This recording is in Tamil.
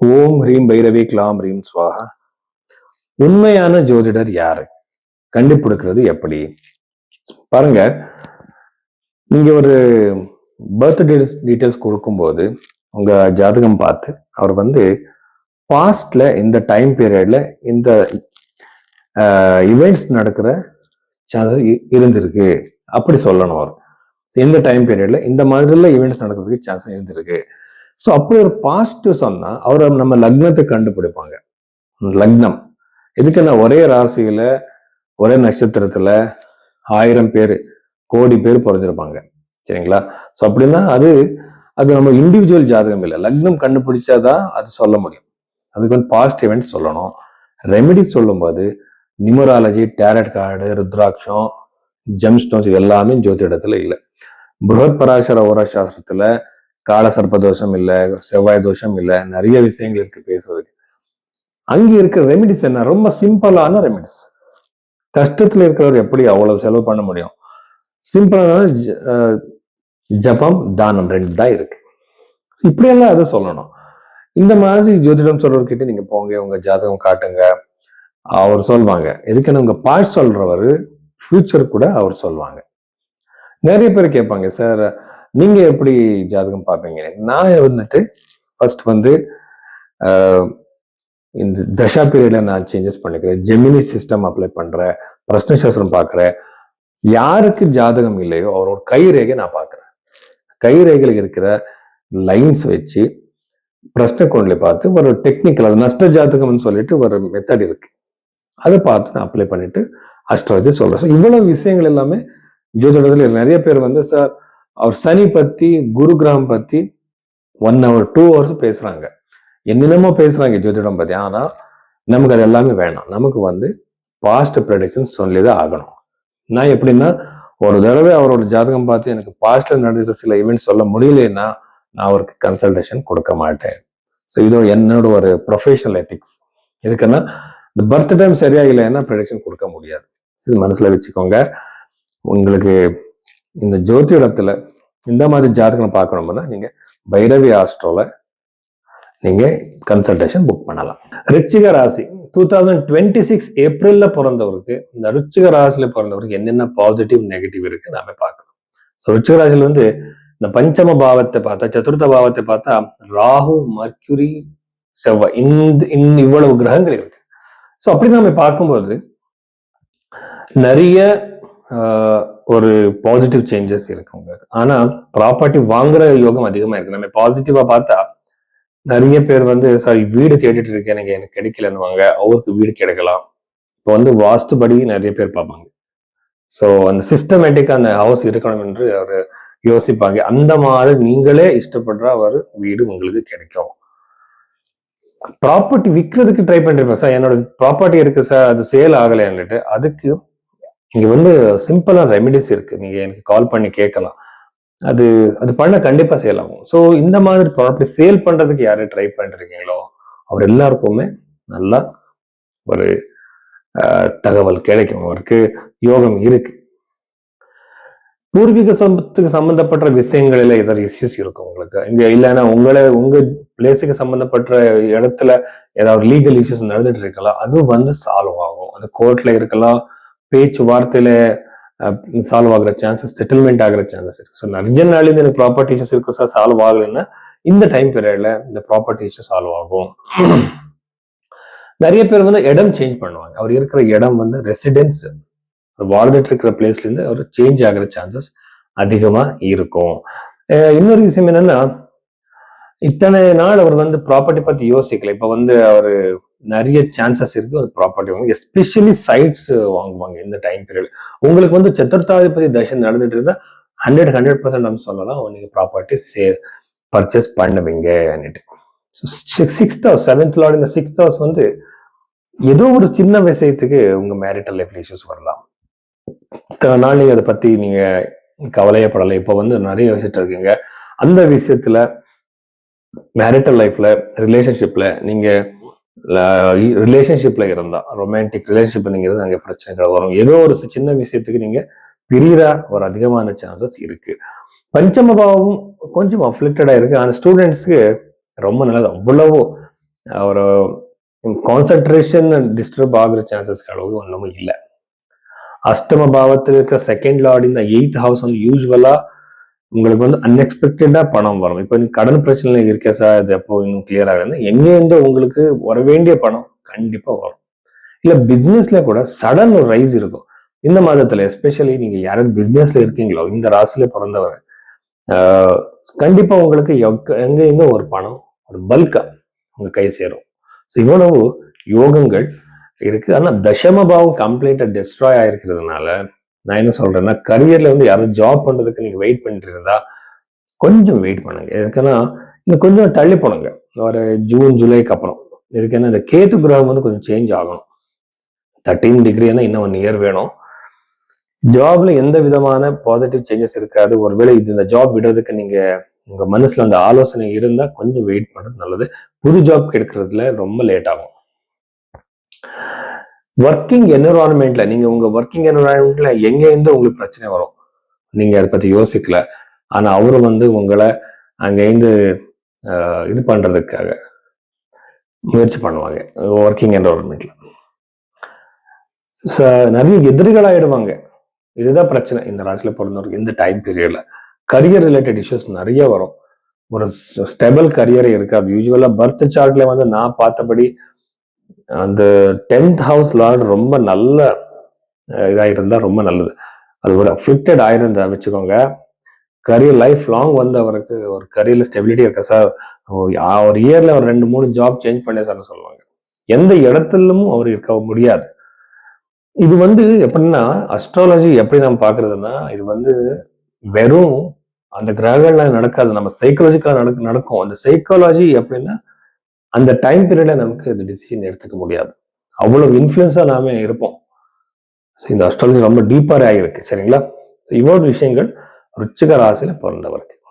ஓம் ஹ்ரீம் பைரவி க்லாம் ஹ்ரீம் ஸ்வாஹா. உண்மையான ஜோதிடர் யாரு? கண்டுபிடிக்கிறது எப்படி? பாருங்க, நீங்க ஒரு பர்த் டீடைல்ஸ் கொடுக்கும்போது உங்க ஜாதகம் பார்த்து அவர் பாஸ்ட்ல இந்த டைம் பீரியட்ல இந்த இவெண்ட்ஸ் நடக்கிற சான்சஸ் இருந்திருக்கு அப்படி சொல்லணும். அவர் இந்த டைம் பீரியட்ல இந்த மாதிரில ஈவெண்ட்ஸ் நடக்கிறதுக்கு சான்சஸ் இருந்திருக்கு. ஸோ அப்படி ஒரு பாசிட்டிவ் சொன்னா அவரை நம்ம லக்னத்தை கண்டுபிடிப்பாங்க. லக்னம் எதுக்குன்னா ஒரே ராசியில ஒரே நட்சத்திரத்துல 1000 பேர் கோடி பேர் பிறந்திருப்பாங்க. சரிங்களா? ஸோ அப்படின்னா அது நம்ம இண்டிவிஜுவல் ஜாதகம் இல்லை, லக்னம் கண்டுபிடிச்சாதான் அது சொல்ல முடியும். அதுக்கு பாசிட்டிவ் இவெண்ட்ஸ் சொல்லணும். ரெமெடி சொல்லும்போது நியூமராலஜி, டேரட் கார்டு, ருத்ராட்சம், ஜெம் ஸ்டோன்ஸ் இது எல்லாமே ஜோதிடத்துல இல்லை. புருஹத் பராசர ஓரா சாஸ்திரத்துல கால சர்ப்ப தோஷம் இல்லை, செவ்வாய் தோஷம் இல்லை, நிறைய விஷயங்கள் இருக்கு பேசுறதுக்கு. அங்க இருக்கிற ரெமிடிஸ் என்ன? ரொம்ப சிம்பிளான ரெமிடிஸ். கஷ்டத்துல இருக்கிறவர் எப்படி அவ்வளவு செலவு பண்ண முடியும்? சிம்பிளான ஜபம், தானம் 2 தான் இருக்கு. இப்படியெல்லாம் அதை சொல்லணும். இந்த மாதிரி ஜோதிடம் சொல்றவர்கிட்ட நீங்க போங்க, உங்க ஜாதகம் காட்டுங்க, அவர் சொல்வாங்க. எதுக்குன்னு உங்க பாஸ்ட் சொல்றவர் ஃபியூச்சர் கூட அவர் சொல்லுவாங்க. நிறைய பேர் கேட்பாங்க, சார் நீங்க எப்படி ஜாதகம் பார்ப்பீங்க? நான் ஃபர்ஸ்ட் இந்த தசா பீரியட்ல நான் சேஞ்சஸ் பண்ணிக்கிறேன், ஜெமினி சிஸ்டம் அப்ளை பண்றேன், பிரஷ்ன சாஸ்திரம் பார்க்கிறேன். யாருக்கு ஜாதகம் இல்லையோ அவரோட கை ரேகை நான் பார்க்கிறேன். கை ரேகையில் இருக்கிற லைன்ஸ் வச்சு பிரஷ்ன கோண்ல பார்த்து ஒரு டெக்னிக்கல், அது நஷ்ட ஜாதகம்னு சொல்லிட்டு ஒரு மெத்தட் இருக்கு, அதை பார்த்து நான் அப்ளை பண்ணிட்டு அஸ்ட்ராலஜி சொல்றேன். இவ்வளவு விஷயங்கள் எல்லாமே ஜோதிடத்துல நிறைய பேர் சார் அவர் சனி பத்தி, குரு கிரகம் பத்தி 1 hour 2 hours பேசுறாங்க, என்னென்னமோ பேசுறாங்க ஜோதிடம் பத்தி. ஆனா நமக்கு அது எல்லாமே வேணாம். நமக்கு பாஸ்ட் ப்ரெடிக்ஷன் சொல்லிதான் ஆகணும். நான் எப்படின்னா, ஒரு தடவை அவரோட ஜாதகம் பார்த்து எனக்கு பாஸ்ட்ல நடக்கிற சில ஈவெண்ட்ஸ் சொல்ல முடியலன்னா நான் அவருக்கு கன்சல்டேஷன் கொடுக்க மாட்டேன். ஸோ இது என்னோட ஒரு ப்ரொஃபஷனல் எத்திக்ஸ். எதுக்குன்னா, இந்த பர்த் டைம் சரியா இல்லைன்னா ப்ரெடிக்ஷன் கொடுக்க முடியாது. இது மனசுல வச்சுக்கோங்க. உங்களுக்கு இந்த ஜோதிடத்துல இந்த மாதிரி ஜாதகம் பார்க்கணும்னா நீங்க பைரவி ஆஸ்ட்ரோல நீங்க கன்சல்டேஷன் புக் பண்ணலாம். ரிச்சிக ராசி 2026 ஏப்ரல்ல பிறந்தவருக்கு, இந்த ரிச்சிக ராசியில பிறந்தவருக்கு என்னென்ன பாசிட்டிவ் நெகட்டிவ் இருக்கு நாம பார்க்கலாம். ஸோ ரிச்சிக ராசியில இந்த பஞ்சம பாவத்தை பார்த்தா, சதுர்த்த பாவத்தை பார்த்தா ராகு, மர்க்யூரி, செவ்வாய், இவ்வளவு கிரகங்கள் இருக்கு. ஸோ அப்படி நாம பார்க்கும்போது நிறைய ஒரு பாசிட்டிவ் சேஞ்சஸ் இருக்கு உங்களுக்கு. ஆனா ப்ராப்பர்ட்டி வாங்குற யோகம் அதிகமா இருக்கு. நம்ம பாசிட்டிவா பார்த்தா நிறைய பேர் சாரி வீடு தேடிட்டு இருக்கேன், எனக்கு கிடைக்கலன்னுவாங்க. அவருக்கு வீடு கிடைக்கலாம். இப்போ வாஸ்துபடி நிறைய பேர் பார்ப்பாங்க. ஸோ அந்த சிஸ்டமேட்டிக்கா அந்த ஹவுஸ் இருக்கணும் என்று அவர் யோசிப்பாங்க. அந்த மாதிரி நீங்களே இஷ்டப்படுற ஒரு வீடு உங்களுக்கு கிடைக்கும். ப்ராப்பர்ட்டி விற்கிறதுக்கு ட்ரை பண்ணிருப்பேன் சார், என்னோட ப்ராப்பர்ட்டி இருக்கு சார், அது சேல் ஆகலைன்னுட்டு. அதுக்கு இங்க சிம்பிளா ரெமிடிஸ் இருக்கு, நீங்க எனக்கு கால் பண்ணி கேட்கலாம். அது பண்ண கண்டிப்பா சேல் ஆகும். ஸோ இந்த மாதிரி ப்ராப்பர்ட்டி சேல் பண்றதுக்கு யாரு ட்ரை பண்ணிருக்கீங்களோ அவர் எல்லாருக்குமே நல்லா ஒரு தகவல் கிடைக்கும். அவருக்கு யோகம் இருக்கு. பூர்வீக சொத்துக்கு சம்பந்தப்பட்ட விஷயங்களில ஏதாவது இஷ்யூஸ் இருக்கும் உங்களுக்கு இங்க, இல்லைன்னா உங்க பிளேஸுக்கு சம்பந்தப்பட்ட இடத்துல ஏதாவது லீகல் இஷ்யூஸ் நடந்துட்டு இருக்கலாம், அது சால்வ் ஆகும். அது கோர்ட்ல இருக்கலாம், பேச்சுவார்த்தையில சால்வ் ஆகுற சான்சஸ், செட்டில்மெண்ட் ஆகிற சான்சஸ் இருக்கு. ஸோ நிறைய நாள் எனக்கு ப்ராப்பர்ட்டி இஷ்யூஸ் இருக்கு சார், சால்வ் ஆகலைன்னா இந்த டைம் பீரியட்ல இந்த ப்ராப்பர்ட்டி இஷ்யூ சால்வ் ஆகும். நிறைய பேர் இடம் சேஞ்ச் பண்ணுவாங்க. அவர் இருக்கிற இடம் ரெசிடென்ஸ், வாழ்ந்துட்டு இருக்கிற பிளேஸ்ல இருந்து அவர் சேஞ்ச் ஆகிற சான்சஸ் அதிகமா இருக்கும். இன்னொரு விஷயம் என்னன்னா, இத்தனை நாள் அவர் ப்ராப்பர்ட்டி பத்தி யோசிக்கல. இப்ப அவரு நிறைய சான்சஸ் இருக்கு ஒரு ப்ராப்பர்ட்டி வாங்க, எஸ்பெஷலி சைட்ஸ் வாங்குவாங்க இந்த டைம் பீரியட். உங்களுக்கு சதுர்த்தாதிபதி தசை நடந்துட்டு இருந்தா 100% சொல்லலாம் நீங்க ப்ராப்பர்ட்டி பர்ச்சேஸ் பண்ணுவீங்க. 6th house 7th லார்ட், இந்த 6th house ஏதோ ஒரு சின்ன விஷயத்துக்கு உங்க மேரிட்டல் லைஃப்ல இஷ்யூஸ் வரலாம். இத்தனை நாள் நீங்க அதை பத்தி நீங்க கவலையப்படலை, இப்ப நிறைய யோசிச்சுட்டு இருக்கீங்க. அந்த விஷயத்துல மேரிட்டல் லைஃப்ல, ரிலேஷன்ஷிப்ல நீங்க ரிலேஷன்ஷிப்ல இருந்தா, ரொமான்டிக் ரிலேஷன்ஷிப்ல நீங்க இருந்தா அங்க பிரச்சனைகள் வரும். ஏதோ ஒரு சின்ன விஷயத்துக்கு நீங்க பிரியிற ஒரு அதிகமான சான்சஸ் இருக்கு. பஞ்சம பாவம் கொஞ்சம் அஃப்ளிக்டடா இருக்கு. ஆனா ஸ்டூடெண்ட்ஸ்க்கு ரொம்ப நல்லது. அவ்வளவோ ஒரு கான்சென்ட்ரேஷன் டிஸ்டர்ப் ஆகுற சான்சஸ் அளவு ஒன்றும் இல்லை. அஷ்டம பாவத்தில் இருக்கிற செகண்ட் லார்ட் இந்த 8th ஹவுஸ் வந்து யூஸ்வலா உங்களுக்கு வந்து அன்எக்ஸ்பெக்டடா பணம் வரும். இப்போ நீங்க கடன் பிரச்சனை இருக்கே சார், இது எப்போ இன்னும் கிளியர் ஆகுது, எங்கேருந்து உங்களுக்கு வர வேண்டிய பணம் கண்டிப்பா வரும். இல்ல பிசினஸ்ல கூட சடன் ஒரு ரைஸ் இருக்கும் இந்த மாதத்துல. எஸ்பெஷலி நீங்க யாராவது பிசினஸ்ல இருக்கீங்களோ, இந்த ராசியில பிறந்தவர் கண்டிப்பா உங்களுக்கு எங்க இருந்து ஒரு பணம் ஒரு பல்கா உங்க கை சேரும். ஸோ இவ்வளவு யோகங்கள் இருக்கு. ஆனா தசம பாவம் கம்ப்ளீட்டா டெஸ்ட்ராய் ஆயிருக்கிறதுனால நான் என்ன சொல்றேன்னா, கரியர்ல வந்து யாரும் ஜாப் பண்றதுக்கு நீங்க வெயிட் பண்ணிட்டு இருந்தா கொஞ்சம் வெயிட் பண்ணுங்க. எதுக்குன்னா இன்னும் கொஞ்சம் தள்ளி போனுங்க, ஒரு ஜூன் ஜூலைக்கு அப்புறம். இதுக்கு இந்த கேது கிரகம் வந்து கொஞ்சம் சேஞ்ச் ஆகணும். 13 டிகிரினா இன்னும் 1 இயர் வேணும். ஜாப்ல எந்த விதமான பாசிட்டிவ் சேஞ்சஸ் இருக்காது. ஒருவேளை இந்த ஜாப் விடுறதுக்கு நீங்க உங்க மனசுல அந்த ஆலோசனை இருந்தா கொஞ்சம் வெயிட் பண்றது நல்லது. புது ஜாப் கிடைக்கிறதுல ரொம்ப லேட் ஆகும். ஒர்க்கிங் என்விரான்மெண்ட்ல நீங்க உங்க ஒர்க்கிங் என்விரான்மெண்ட்ல எங்க இருந்து உங்களுக்கு பிரச்சனை வரும், நீங்க அதை பத்தி யோசிக்கல. ஆனா அவரு வந்து உங்களை அங்க இருந்து இது பண்றதுக்காக முயற்சி பண்ணுவாங்க ஒர்க்கிங் என்விரான்மெண்ட்ல. நிறைய எதிரிகள் ஆயிடுவாங்க. இதுதான் பிரச்சனை இந்த ராசியில பிறந்தவருக்கு இந்த டைம் பீரியட்ல. கரியர் ரிலேட்டட் இஷ்யூஸ் நிறைய வரும். ஒரு ஸ்டெபிள் கரியரே இருக்காது. யூஸ்வலா பர்த் சார்ட்ல வந்து நான் பார்த்தபடி அந்த 10th ஹவுஸ் லார்ட் ரொம்ப நல்ல இதாயிருந்தா ரொம்ப நல்லது. அது ஒரு அஃப்ளிக்டட் ஆயிருந்தா வச்சுக்கோங்க, கரியர் லைஃப் லாங் வந்து அவருக்கு ஒரு கரியர்ல ஸ்டெபிலிட்டி இருக்கா சார், ஒரு இயர்ல ஒரு 2-3 ஜாப் சேஞ்ச் பண்ணே சார்னு சொல்லுவாங்க. எந்த இடத்துலும் அவர் இருக்க முடியாது. இது வந்து எப்படின்னா, அஸ்ட்ராலஜி எப்படி நம்ம பாக்குறதுன்னா, இது வந்து வெறும் அந்த கிரகங்கள்ல நடக்காது, நம்ம சைக்காலஜிக்கலா நடக்கும். அந்த சைக்காலஜி எப்படின்னா அந்த டைம் பீரியட்ல நமக்கு இந்த டிசிஷன் எடுத்துக்க முடியாது. அவ்வளவு இன்ஃபுளுன்ஸா நாம இருப்போம். இந்த அஸ்ட்ராலஜி ரொம்ப டீப்பரே ஆகிருக்கு. சரிங்களா? இவ்வளவு விஷயங்கள் விருச்சிக ராசியில பிறந்தவருக்கு.